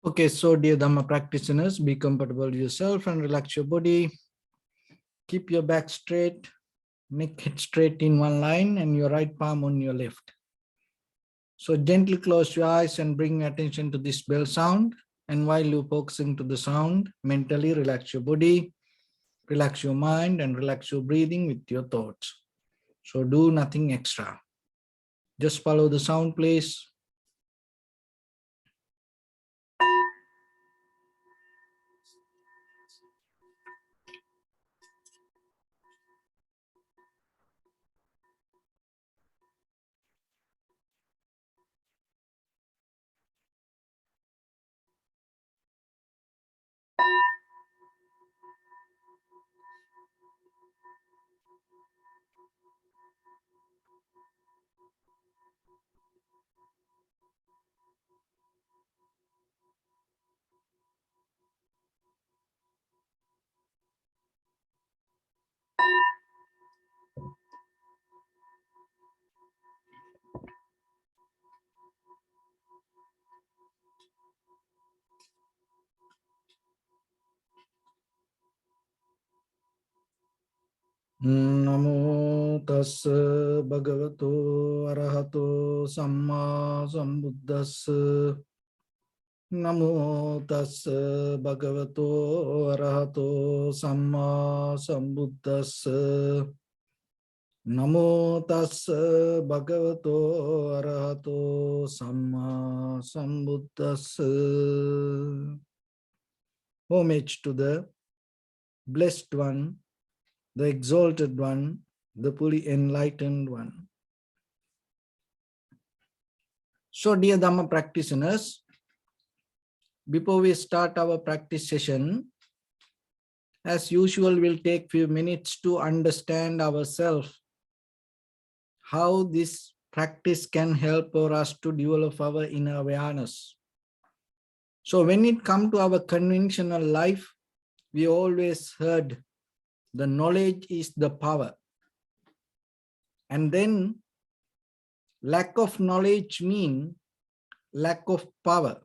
Okay, so dear Dhamma practitioners, be comfortable with yourself and relax your body. Keep your back straight, neck head straight in one line and your right palm on your left. So gently close your eyes and bring attention to this bell sound. And while you're focusing to the sound, mentally relax your body, relax your mind and relax your breathing with your thoughts. So do nothing extra. Just follow the sound, please. Namo tassa bhagavato arahato samma sambuddhassa. Namo tassa bhagavato arahato samma sambuddhassa. Namo tassa bhagavato arahato samma sambuddhassa. Homage to the blessed one, the exalted one, the fully enlightened one. So dear Dhamma practitioners, before we start our practice session, as usual, we'll take few minutes to understand ourselves, how this practice can help for us to develop our inner awareness. So when it comes to our conventional life, we always heard the knowledge is the power. And then lack of knowledge means lack of power.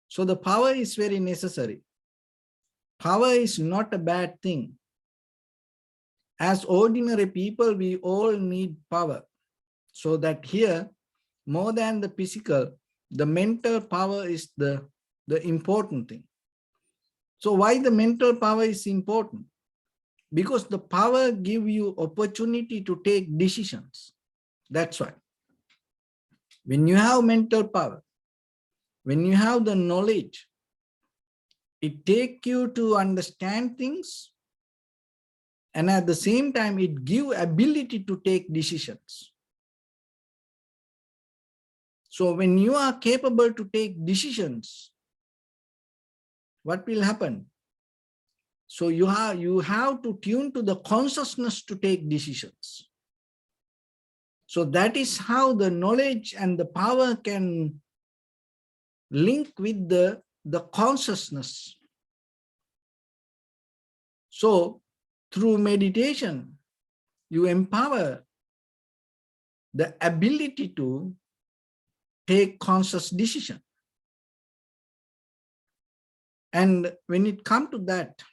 So the power is very necessary. Power is not a bad thing. As ordinary people, we all need power. So that here, more than the physical, the mental power is the important thing. So why the mental power is important? Because the power gives you opportunity to take decisions. That's why. When you have mental power, when you have the knowledge, it takes you to understand things, and at the same time, it gives ability to take decisions. So when you are capable to take decisions, what will happen? So you have to tune to the consciousness to take decisions. So that is how the knowledge and the power can link with the consciousness. So through meditation, you empower the ability to take conscious decision. And when it comes to that,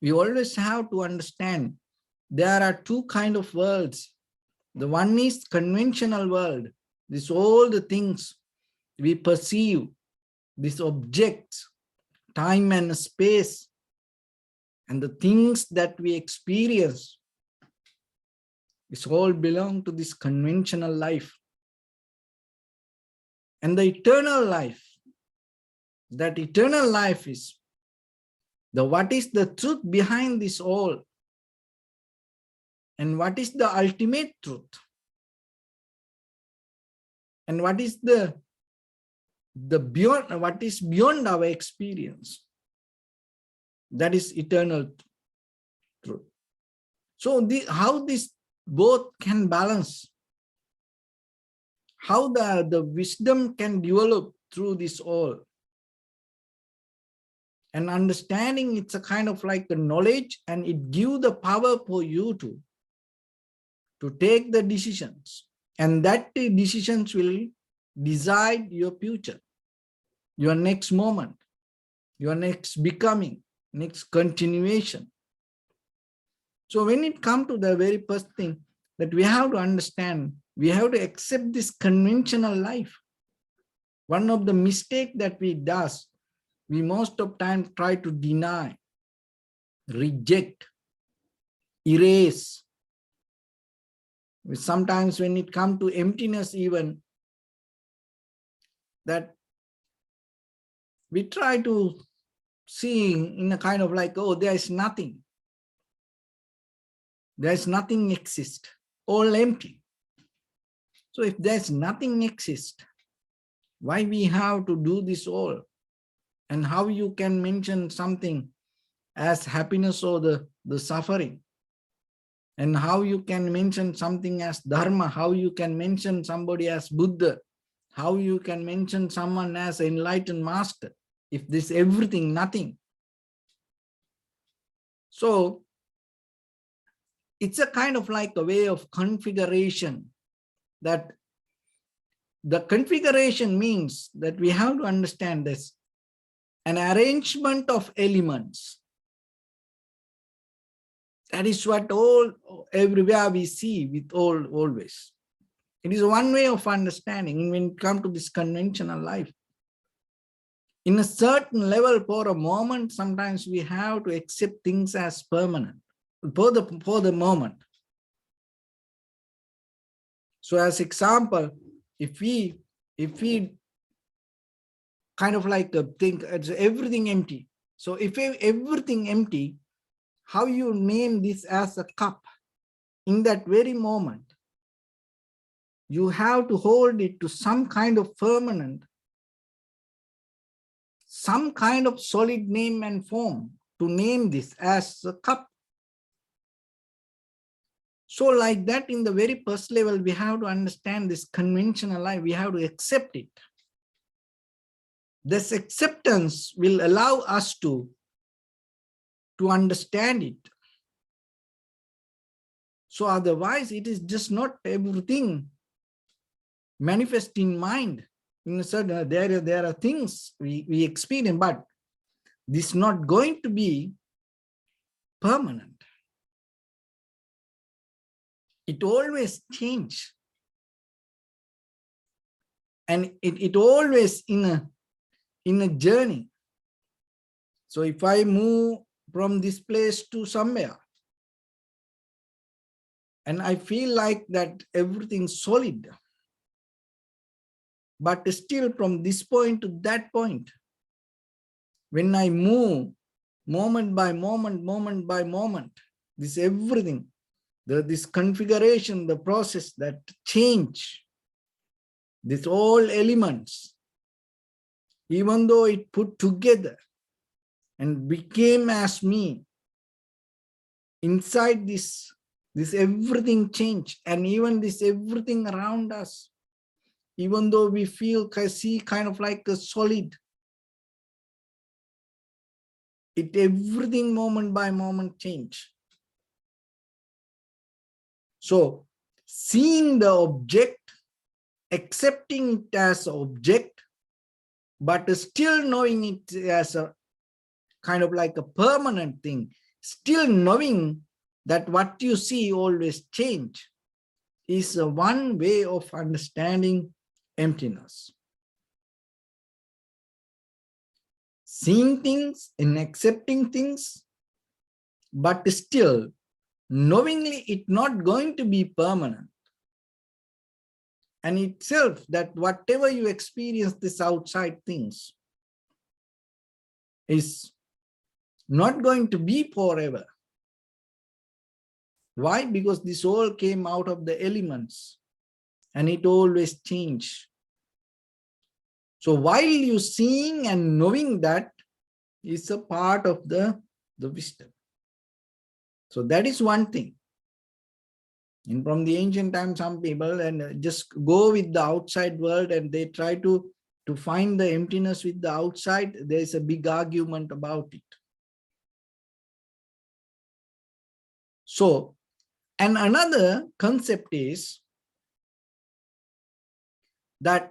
we always have to understand there are two kinds of worlds. The one is conventional world. This all the things we perceive, these objects, time and space, and the things that we experience, this all belong to this conventional life. And the eternal life, that eternal life is what is the truth behind this all, and what is the ultimate truth, and what is the beyond, what is beyond our experience. That is eternal truth. So how this both can balance, how the wisdom can develop through this all. And understanding, it's a kind of like the knowledge, and it gives the power for you to take the decisions, and that the decisions will decide your future. your next moment, your next becoming, next continuation. So when it comes to the very first thing that we have to understand, we have to accept this conventional life. One of the mistakes that we do, we most of time try to deny, reject, erase. Sometimes when it comes to emptiness even, that we try to see in a kind of like, oh, there is nothing. There is nothing exist, all empty. So if there's nothing exist, why we have to do this all? And how you can mention something as happiness or the suffering? And how you can mention something as dharma? How you can mention somebody as Buddha? How you can mention someone as enlightened master? If this everything, nothing. So it's a kind of like a way of configuration, that the configuration means that we have to understand this, an arrangement of elements. That is what everywhere we see with always. It is one way of understanding when it comes to this conventional life. In a certain level, for a moment, sometimes we have to accept things as permanent for the moment. So as example, if we kind of like think it's everything empty. So if everything empty, how you name this as a cup? In that very moment, you have to hold it to some kind of permanent, some kind of solid name and form to name this as a cup. So like that, in the very first level, we have to understand this conventional life. We have to accept it. This acceptance will allow us to understand it. So otherwise, it is just not everything manifest in mind. In a certain, there are things we experience, but this is not going to be permanent. It always changes. And it always in a journey. So if I move from this place to somewhere, and I feel like that everything's solid, but still from this point to that point, when I move moment by moment, this everything, this configuration, the process that change, this all elements, even though it put together and became as me, inside this everything changed, and even this everything around us, even though we see kind of like a solid, it everything moment by moment change. So seeing the object, accepting it as an object, but still knowing it as a kind of like a permanent thing, still knowing that what you see always change, is one way of understanding emptiness. Seeing things and accepting things, but still knowingly it not going to be permanent. And itself that whatever you experience, this outside things, is not going to be forever. Why? Because this all came out of the elements and it always change. So while you seeing and knowing that is a part of the wisdom. So that is one thing. And from the ancient times, some people and just go with the outside world and they try to find the emptiness with the outside. There is a big argument about it. So, and another concept is that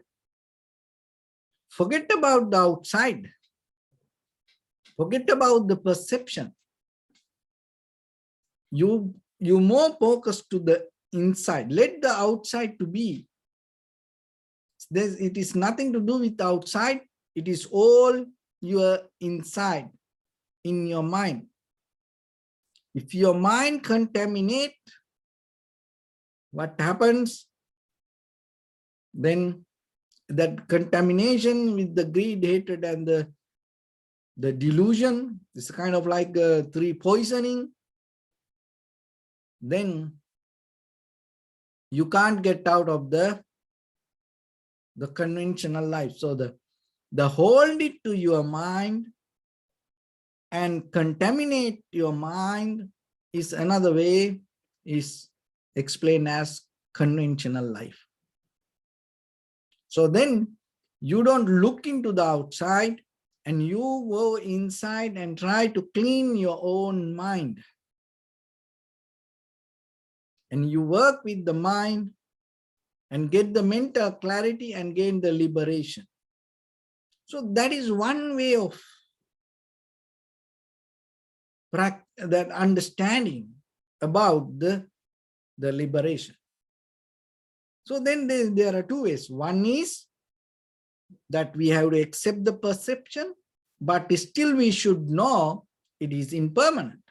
Forget about the outside. Forget about the perception. You more focus to the inside. Let the outside to be. It is nothing to do with outside. It is all your inside, in your mind. If your mind contaminate, what happens? Then that contamination with the greed, hatred, and the delusion is kind of like three poisoning. Then you can't get out of the conventional life. So the hold it to your mind and contaminate your mind is another way, is explained as conventional life. So then you don't look into the outside and you go inside and try to clean your own mind. And you work with the mind and get the mental clarity and gain the liberation. So that is one way of that understanding about the liberation. So then there are two ways. One is that we have to accept the perception, but still we should know it is impermanent.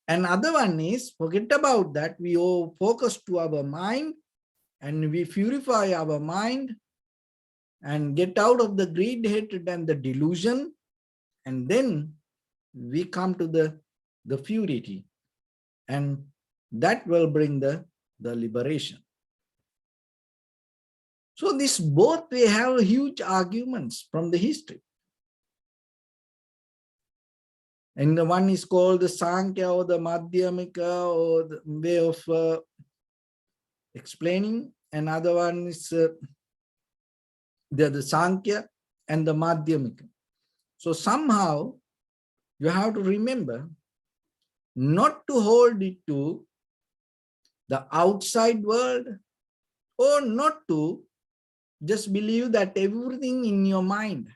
And other one is, forget about that, we all focus to our mind and we purify our mind and get out of the greed, hatred, and the delusion, and then we come to the purity, and that will bring the liberation. So this both, they have huge arguments from the history. And the one is called the Sankhya or the Madhyamika, or the way of explaining. Another one is the Sankhya and the Madhyamika. So somehow you have to remember not to hold it to the outside world, or not to just believe that everything in your mind.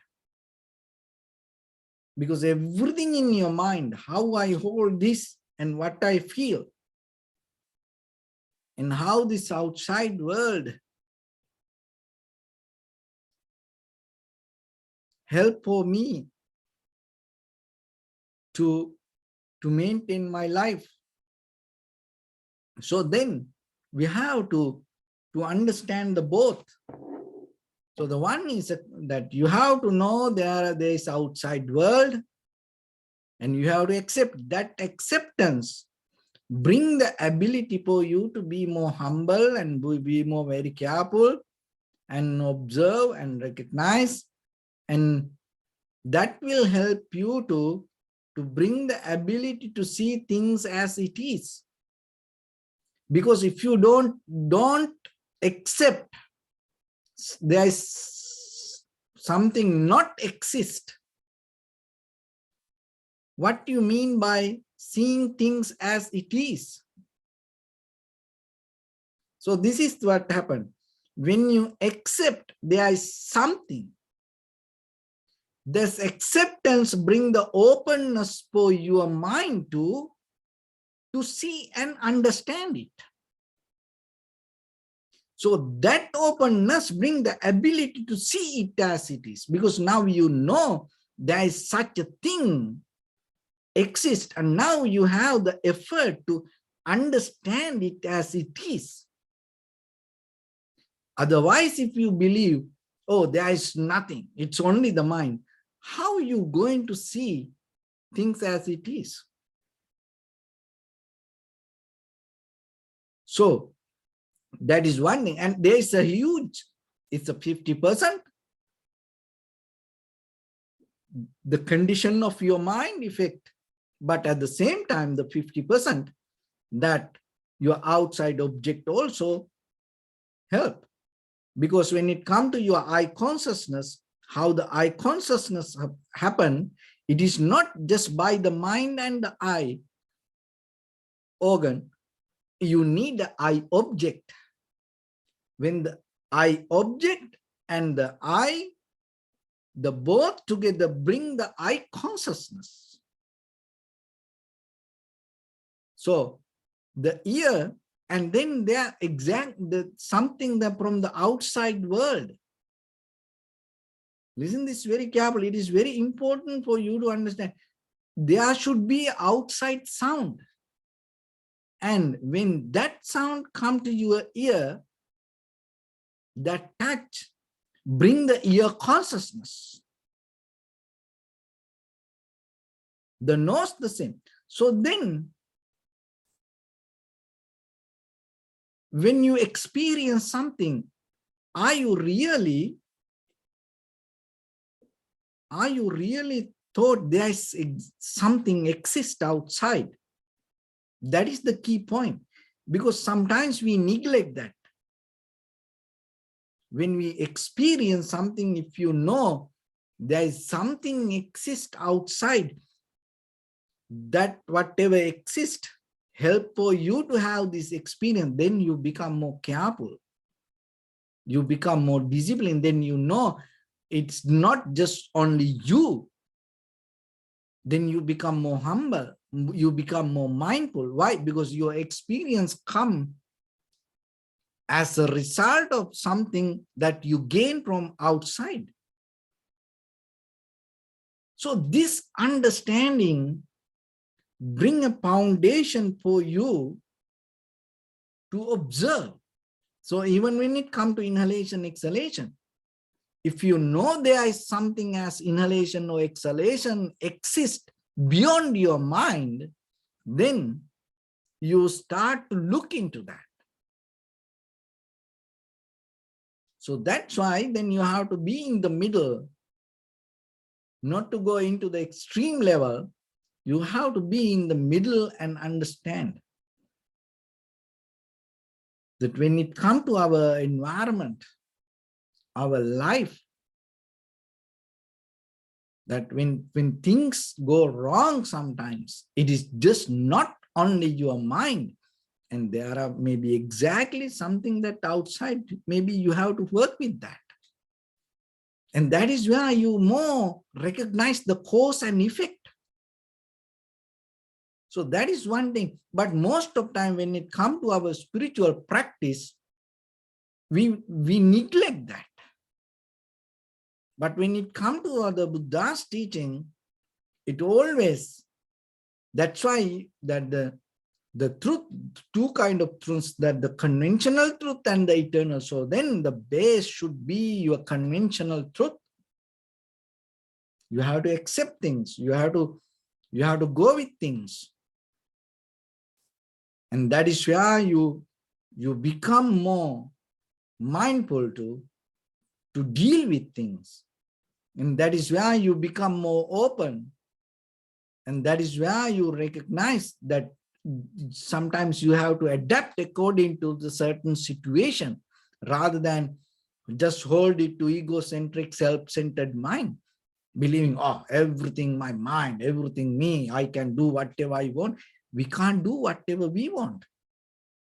Because everything in your mind, how I hold this and what I feel, and how this outside world help for me to maintain my life. So then we have to understand the both. So the one is that you have to know there is outside world, and you have to accept that. Acceptance bring the ability for you to be more humble and be more very careful and observe and recognize, and that will help you to bring the ability to see things as it is. Because if you don't accept there is something not exist, what do you mean by seeing things as it is? So this is what happened. When you accept there is something, this acceptance bring the openness for your mind to see and understand it. So that openness bring the ability to see it as it is, because now you know there is such a thing exists, and now you have the effort to understand it as it is. Otherwise, if you believe, oh, there is nothing, it's only the mind, how are you going to see things as it is? So that is one thing, and there is a huge, it's a 50%, the condition of your mind effect, but at the same time, the 50% that your outside object also help. Because when it comes to your eye consciousness, how the eye consciousness happen, it is not just by the mind and the eye organ. You need the eye object. When the eye object and the I, the both together bring the I consciousness. So the ear, and then they are something that from the outside world. Listen this very carefully. It is very important for you to understand. There should be outside sound. And when that sound comes to your ear, that touch bring the ear consciousness. The nose the same. So then, when you experience something, are you really thought there is something exists outside? That is the key point, because sometimes we neglect that. When we experience something, if you know there is something exists outside, that whatever exists help for you to have this experience, then you become more careful. You become more disciplined. Then you know it's not just only you. Then you become more humble. You become more mindful. Why? Because your experience comes as a result of something that you gain from outside. So this understanding bring a foundation for you to observe. So even when it comes to inhalation, exhalation, if you know there is something as inhalation or exhalation exists beyond your mind, then you start to look into that. So that's why then you have to be in the middle, not to go into the extreme level. You have to be in the middle and understand that when it comes to our environment, our life, that when things go wrong sometimes, it is just not only your mind, and there are maybe exactly something that outside, maybe you have to work with that. And that is where you more recognize the cause and effect. So that is one thing. But most of the time when it comes to our spiritual practice, we neglect that. But when it comes to the Buddha's teaching, it always, that's why that the truth, two kind of truths, that the conventional truth and the eternal. So then the base should be your conventional truth. You have to accept things. You have to go with things. And that is where you become more mindful to deal with things. And that is where you become more open. And that is where you recognize that sometimes you have to adapt according to the certain situation, rather than just hold it to egocentric, self-centered mind, believing, oh, everything my mind, everything me, I can do whatever I want. We can't do whatever we want,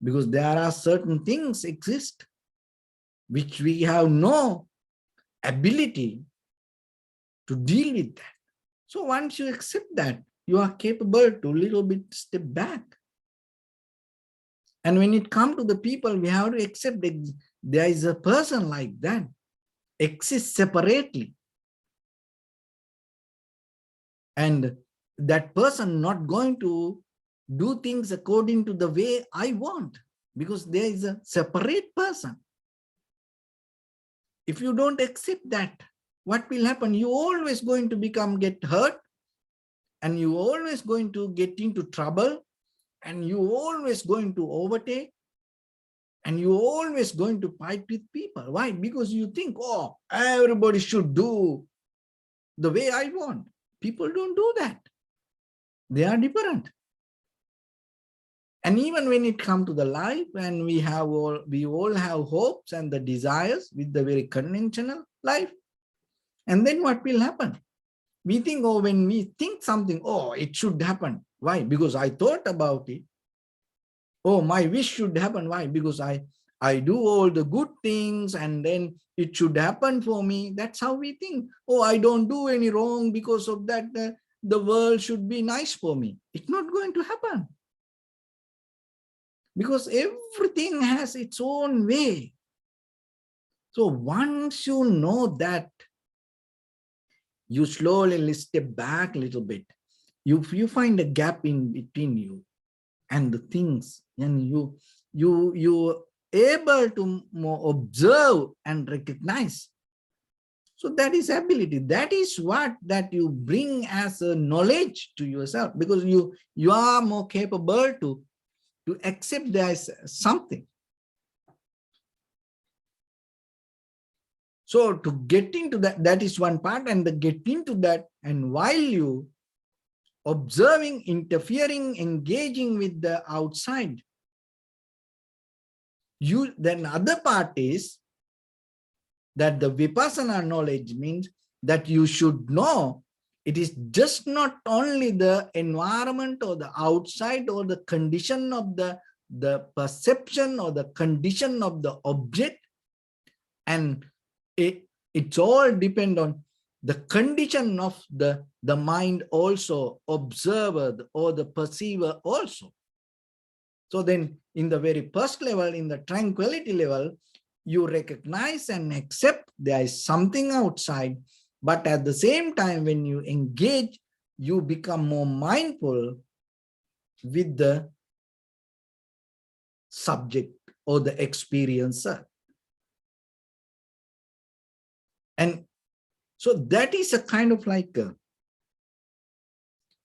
because there are certain things exist which we have no ability to deal with that. So once you accept that, you are capable to little bit step back. And when it comes to the people, we have to accept that there is a person like that, exists separately. And that person not going to do things according to the way I want, because there is a separate person. If you don't accept that, what will happen? You always going to get hurt, and you always going to get into trouble, and you always going to overtake, and you always going to fight with people. Why? Because you think, oh, everybody should do the way I want. People don't do that. They are different. And even when it comes to the life, and we all have hopes and the desires with the very conventional life. And then what will happen? We think, oh, when we think something, oh, it should happen. Why? Because I thought about it. Oh, my wish should happen. Why? Because I I do all the good things and then it should happen for me. That's how we think. Oh, I don't do any wrong, because of that, the world should be nice for me. It's not going to happen. Because everything has its own way. So once you know that, you slowly step back a little bit. You find a gap in between you and the things, and you able to more observe and recognize. So that is ability. That is what that you bring as a knowledge to yourself, because you are more capable to accept there is something. So to get into that, that is one part, and the get into that, and while you observing, interfering, engaging with the outside, then other part is that the vipassana knowledge means that you should know it is just not only the environment or the outside or the condition of the perception or the condition of the object, and it's all depend on the condition of the mind also, observer or the perceiver also. So then in the very first level, in the tranquility level, you recognize and accept there is something outside, but at the same time, when you engage, you become more mindful with the subject or the experiencer. And so that is a kind of like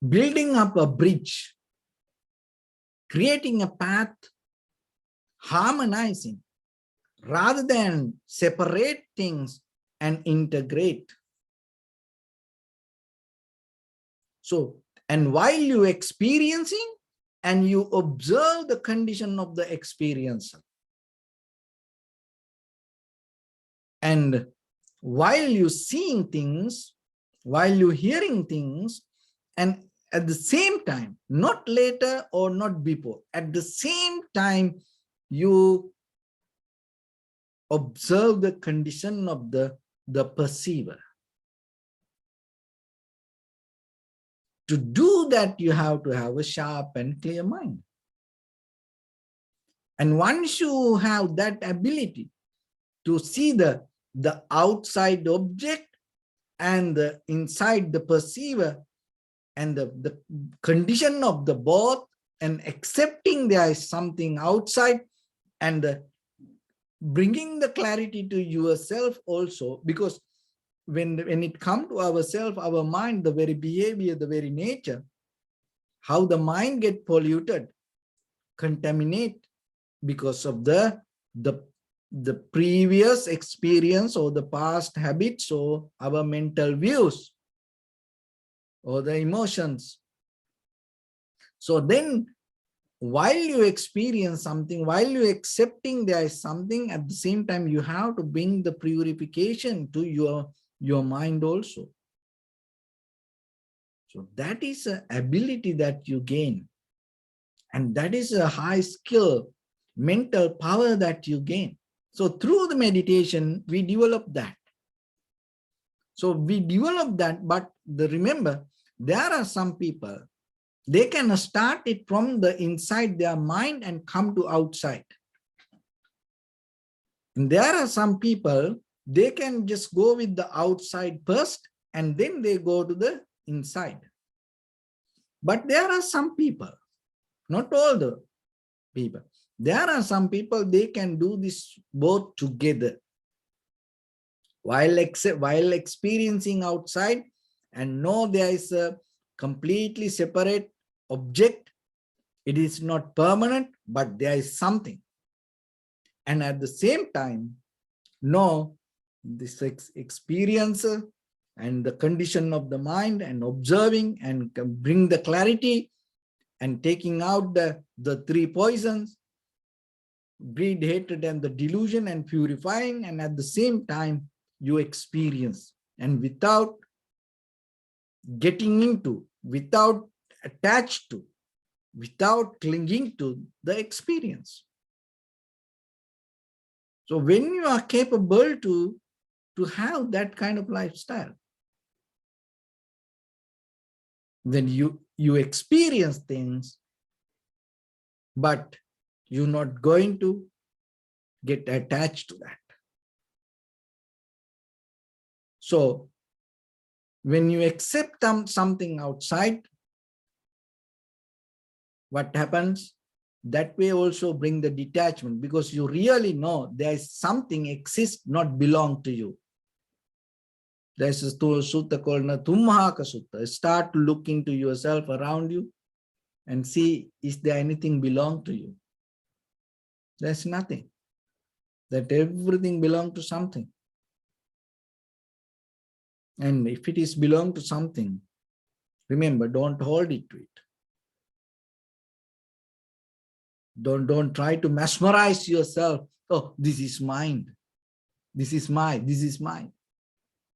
building up a bridge, creating a path, harmonizing, rather than separate things and integrate. So, and while you experiencing and you observe the condition of the experiencer, and while you seeing things, while you hearing things, and at the same time, not later or not before, at the same time, you observe the condition of the perceiver. To do that, you have to have a sharp and clear mind. And once you have that ability to see the outside object and the inside the perceiver, and the condition of the both, and accepting there is something outside, and bringing the clarity to yourself also, because when it comes to ourself, our mind, the very behavior, the very nature, how the mind get polluted, contaminate, because of the previous experience or the past habits or our mental views or the emotions. So then while you experience something, while you accepting there is something, at the same time you have to bring the purification to your mind also. So that is an ability that you gain, and that is a high skill, mental power that you gain. So through the meditation, we develop that. So we develop that, but remember, there are some people, they can start it from the inside their mind and come to outside. And there are some people, they can just go with the outside first and then they go to the inside. But there are some people, not all the people, there are some people, they can do this both together. While experiencing outside and know there is a completely separate object, it is not permanent, but there is something. And at the same time, know this experience and the condition of the mind, and observing and bring the clarity and taking out the three poisons, greed, hatred, and the delusion, and purifying, and at the same time you experience, and without getting into, without attached to, without clinging to the experience. So when you are capable to have that kind of lifestyle, then you experience things, but you're not going to get attached to that. So when you accept something outside, what happens? That way also bring the detachment, because you really know there is something exists, not belong to you. There's a sutta called Tummahaka Sutta. Start looking to yourself around you and see, is there anything belong to you? There's nothing. That everything belong to something. And if it is belong to something, remember, don't hold it to it. Don't try to mesmerize yourself. Oh, this is mine. This is mine. This is mine.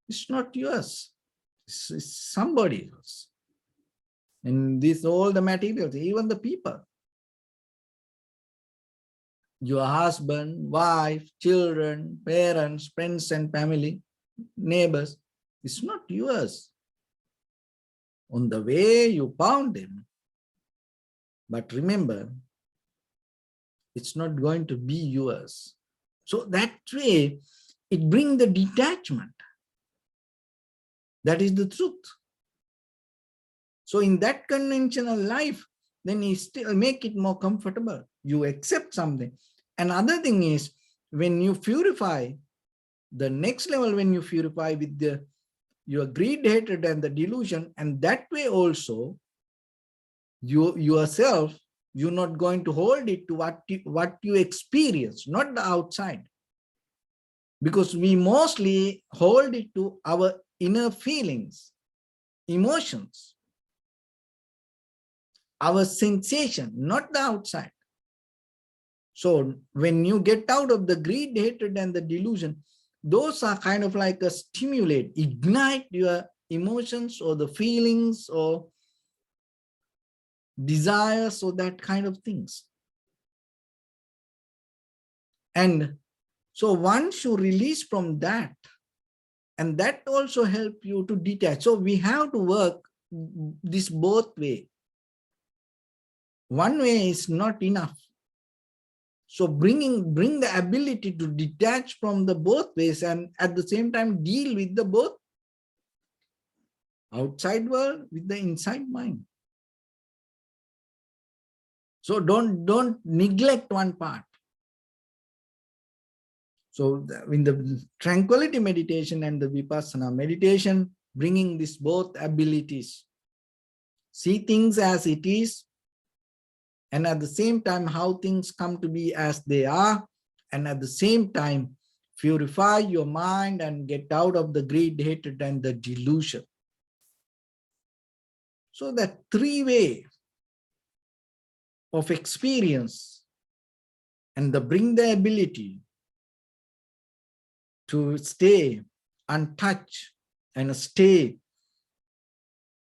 It's not yours. It's somebody else. And this, all the materials, even the people, your husband, wife, children, parents, friends and family, neighbors, it's not yours. On the way you found them. But remember, it's not going to be yours. So that way, it brings the detachment. That is the truth. So in that conventional life, then you still make it more comfortable. You accept something. Another thing is, when you purify, the next level, when you purify with your greed, hatred, and the delusion, and that way also, you yourself, you're not going to hold it to what you experience, not the outside. Because we mostly hold it to our inner feelings, emotions, our sensation, not the outside. So when you get out of the greed, hatred, and the delusion, those are kind of like a stimulate, ignite your emotions or the feelings or desires or that kind of things. And so once you release from that, and that also help you to detach. So we have to work this both way. One way is not enough. So bring the ability to detach from the both ways, and at the same time deal with the both outside world with the inside mind. So don't neglect one part. So in the tranquility meditation and the vipassana meditation, bringing these both abilities, see things as it is, and at the same time how things come to be as they are, and at the same time purify your mind and get out of the greed, hatred, and the delusion. So that three-way of experience and bring the ability to stay untouched and stay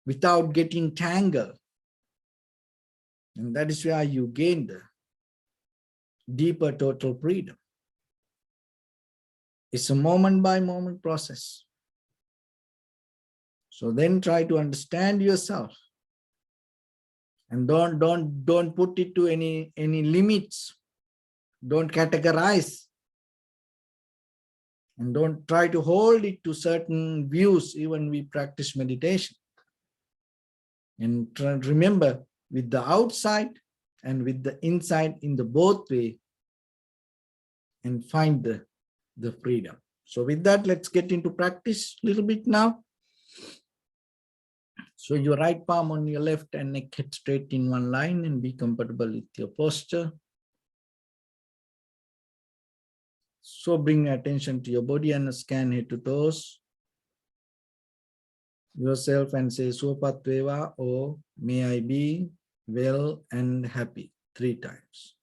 without getting tangled. And that is where you gain the deeper total freedom. It's a moment by moment process. So then try to understand yourself, and don't put it to any limits. Don't categorize, and don't try to hold it to certain views. Even we practice meditation, and remember, with the outside and with the inside, in the both way, and find the freedom. So with that, let's get into practice a little bit now. So your right palm on your left and neck head straight in one line, and be comfortable with your posture. So bring your attention to your body and scan head to toes yourself and say Suwapat Veva, or may I be well and happy 3 times.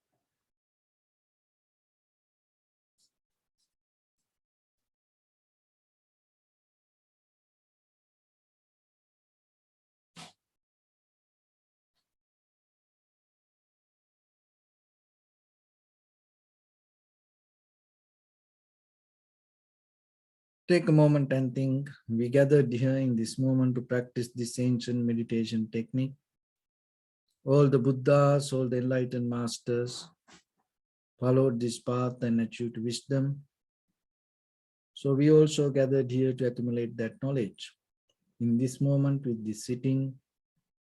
Take a moment and think. We gathered here in this moment to practice this ancient meditation technique. All the Buddhas, all the enlightened masters followed this path and achieved wisdom. So we also gathered here to accumulate that knowledge. In this moment with this sitting,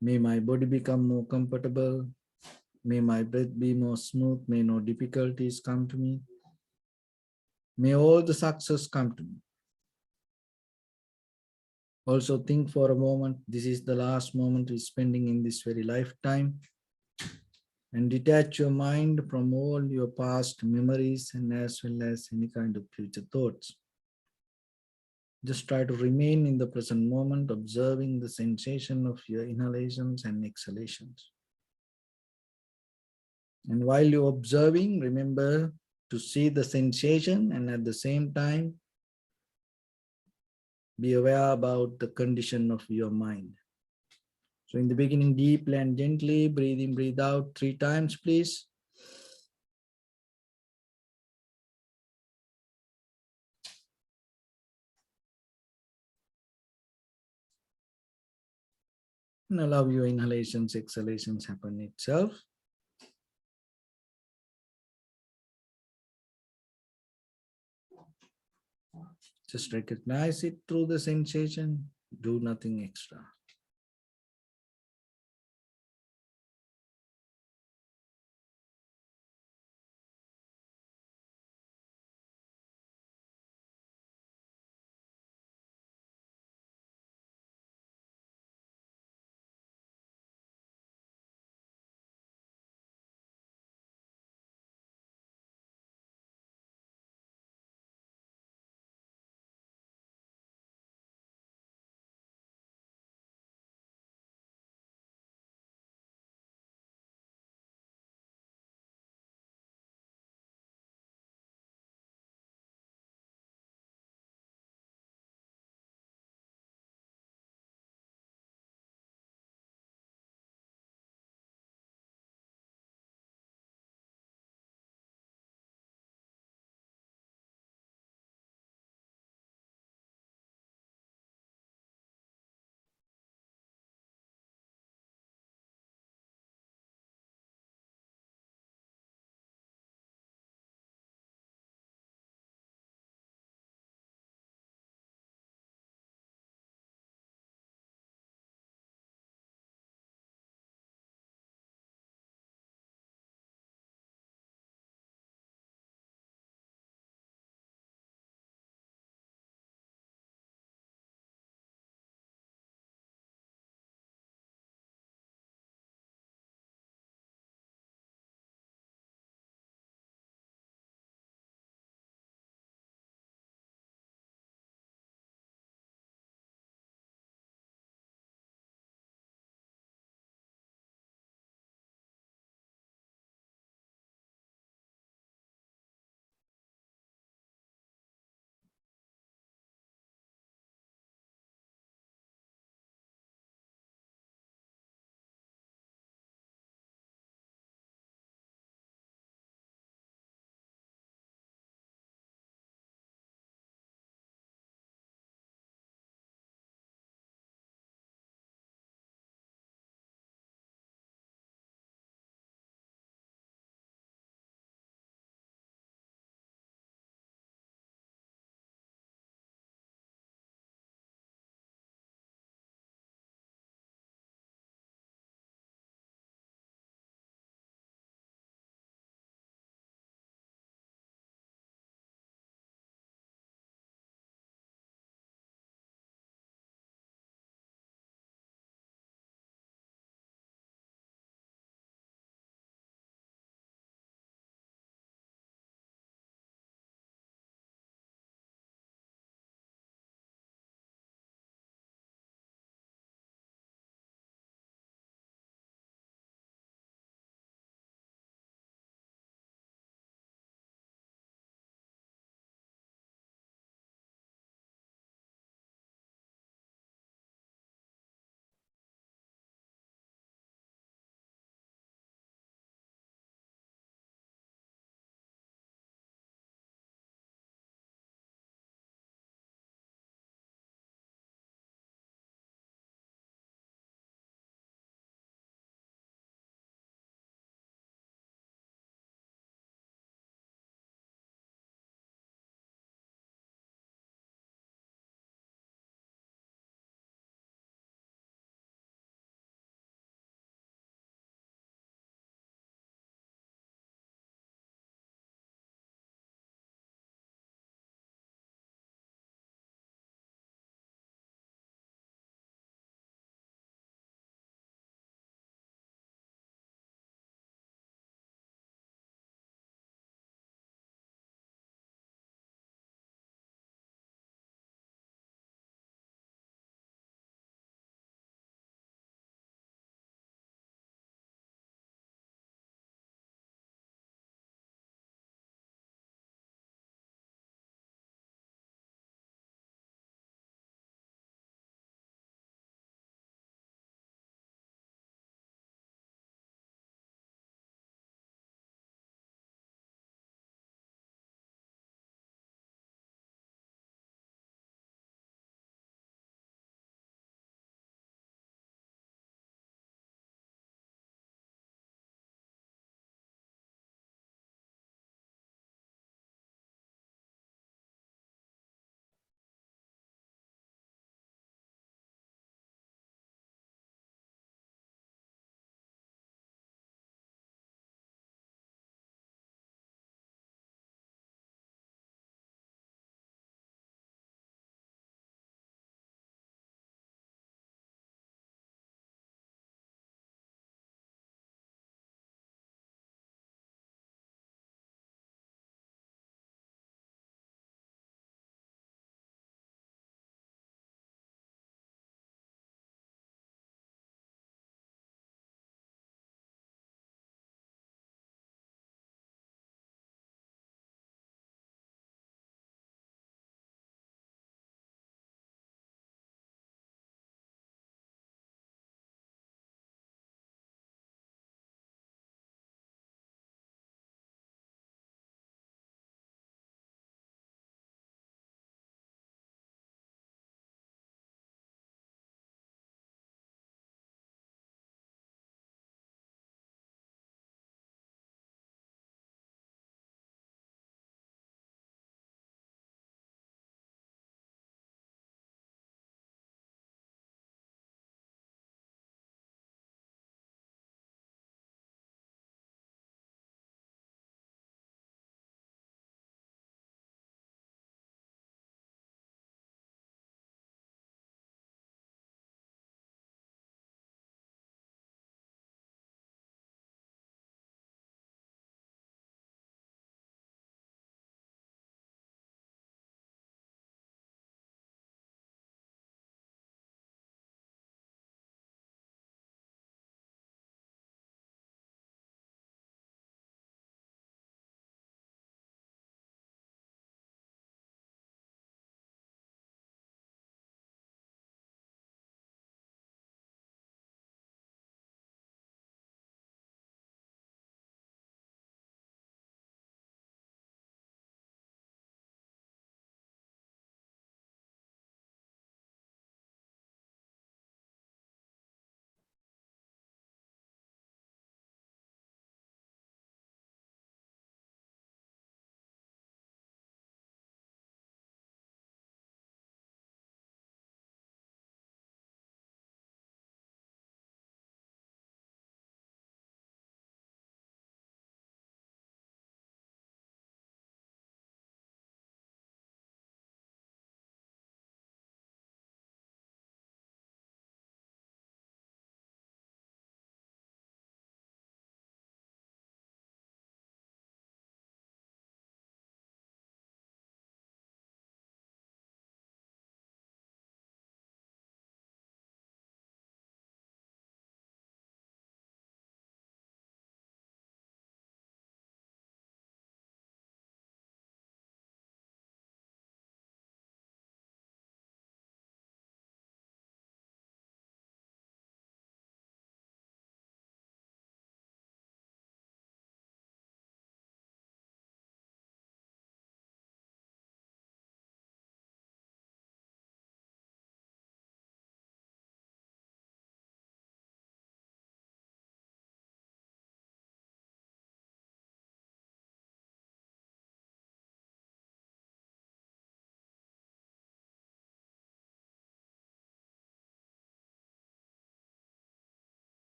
may my body become more comfortable. May my breath be more smooth. May no difficulties come to me. May all the success come to me. Also think for a moment, this is the last moment we're spending in this very lifetime, and detach your mind from all your past memories and as well as any kind of future thoughts. Just try to remain in the present moment, observing the sensation of your inhalations and exhalations. And while you're observing, remember to see the sensation and at the same time, be aware about the condition of your mind. So in the beginning, deeply and gently, breathe in, breathe out 3 times, please. And allow your inhalations, exhalations happen itself. Just recognize it through the sensation. Do nothing extra.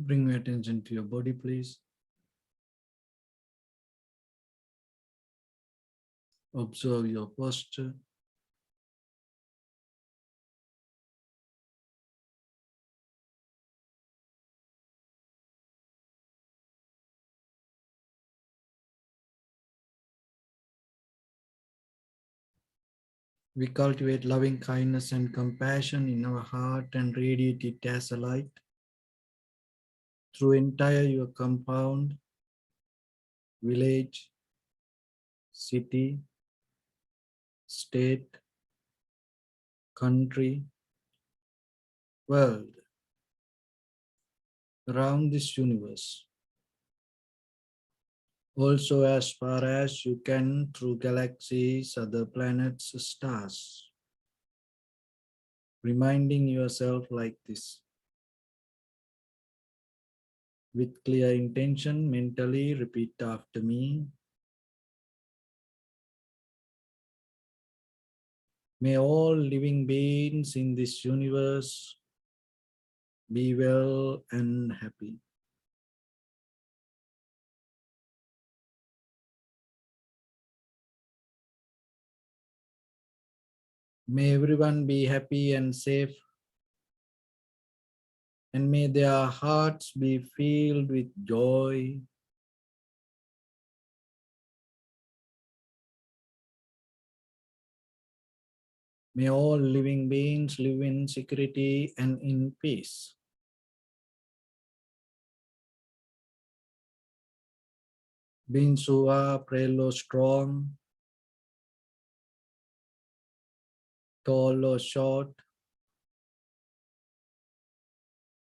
Bring your attention to your body, please. Observe your posture. We cultivate loving kindness and compassion in our heart and radiate it as a light through entire your compound, village, city, state, country, world, around this universe. Also as far as you can through galaxies, other planets, stars. Reminding yourself like this. With clear intention, mentally repeat after me. May all living beings in this universe be well and happy. May everyone be happy and safe, and may their hearts be filled with joy. May all living beings live in security and in peace. Beings who are frail or strong, tall or short,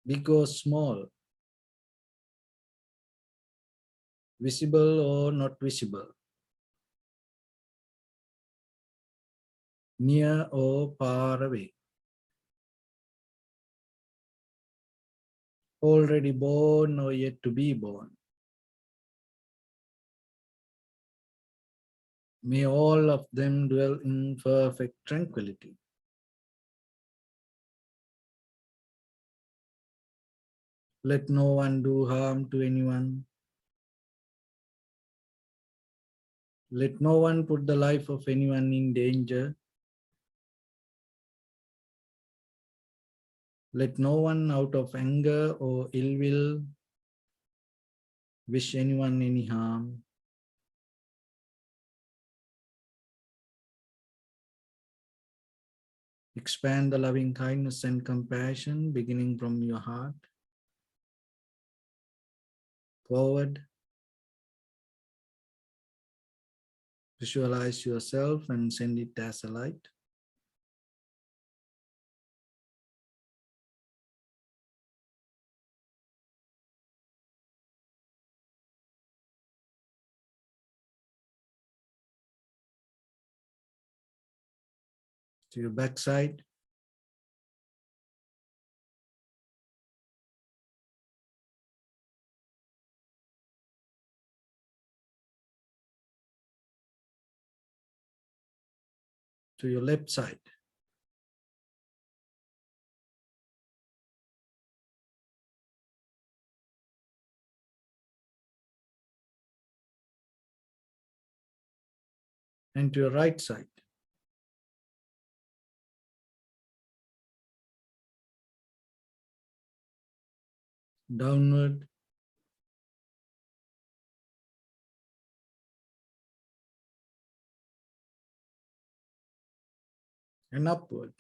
big or small, visible or not visible, near or far away, already born or yet to be born. May all of them dwell in perfect tranquility. Let no one do harm to anyone. Let no one put the life of anyone in danger. Let no one out of anger or ill will wish anyone any harm. Expand the loving kindness and compassion beginning from your heart forward. Visualize yourself and send it as a light. To your backside. To your left side. And to your right side. Downward. And upward.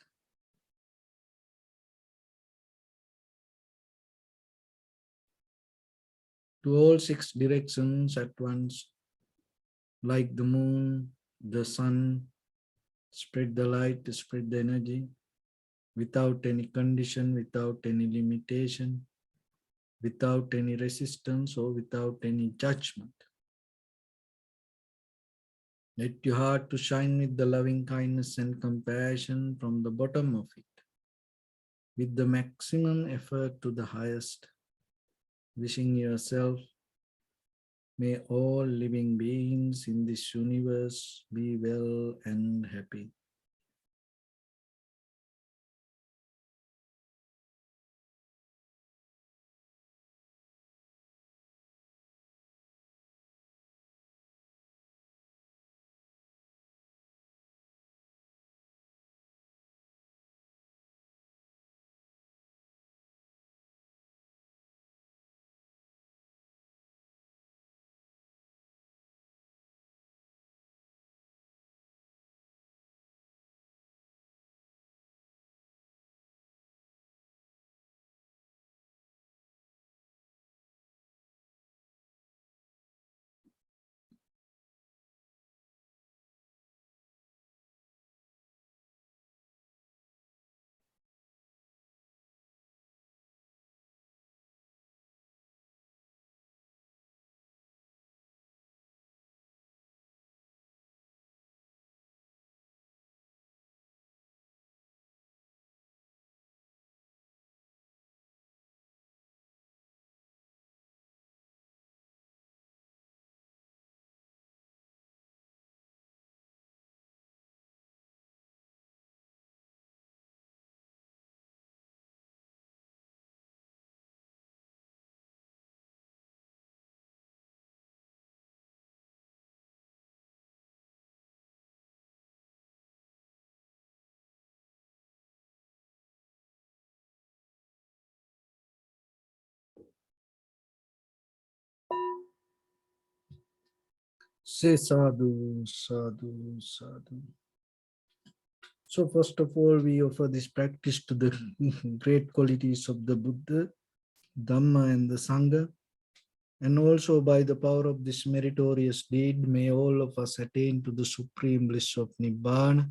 To all 6 directions at once, like the moon, the sun, spread the light, spread the energy, without any condition, without any limitation, without any resistance or without any judgment. Let your heart to shine with the loving kindness and compassion from the bottom of it, with the maximum effort to the highest, wishing yourself, may all living beings in this universe be well and happy. Say sadhu, sadhu, sadhu. So first of all, we offer this practice to the great qualities of the Buddha, Dhamma and the Sangha. And also by the power of this meritorious deed, may all of us attain to the supreme bliss of Nibbana.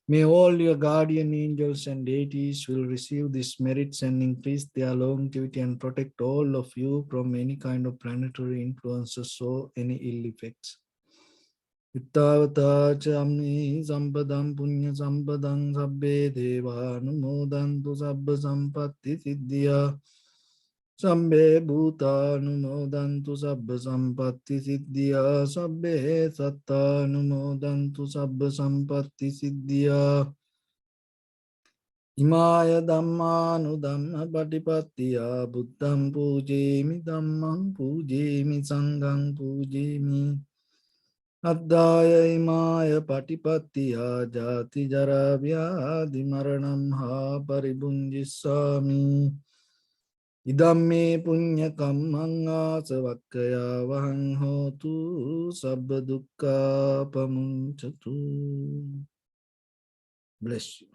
May all your guardian angels and deities will receive these merits and increase their longevity and protect all of you from any kind of planetary influences or any ill effects. Ittavata chamni sampadam punya sampadam sabbe deva numodantu sabba sampatti siddhya. Sambe bhuta numodantu sabba sampatti siddhya. Sabbe satta numodantu sabba sampatti siddhya. Imaya dhammanu dhamma patipattiya buddham pujemi dhammam pujemi sangham pujemi. Addaya imaya patipattiya jati jara vyadhi maranam ha paribunjissami. Idamme punya kammang asavakkaya vahang hotu sabba dukkha pamuncatu. Bless you.